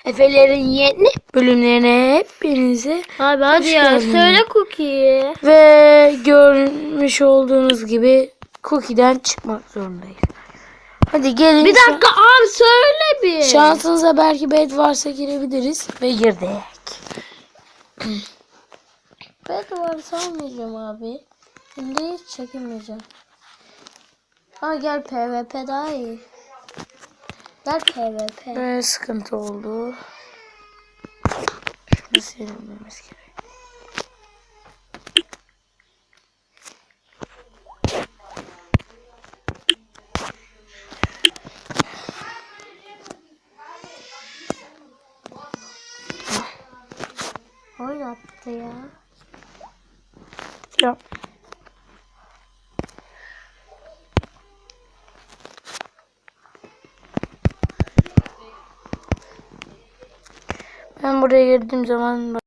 Efelerin yeni bölümlerine hepinize Abi hadi hoş ya geldiniz. söyle Cookie'yi. Ve görmüş olduğunuz gibi Cookie'den çıkmak zorundayız. Hadi gelin. Bir dakika abi söyle bir. Şansınıza belki bed varsa girebiliriz. Ve girdik. Bed varsa almayacağım abi. Şimdi hiç çekinmeyeceğim. Ha gel PvP daha iyi. Gel PvP. Ve sıkıntı oldu. Şunu silinmemiz gerek. Oynattı ya. Ya. Ben buraya girdiğim zaman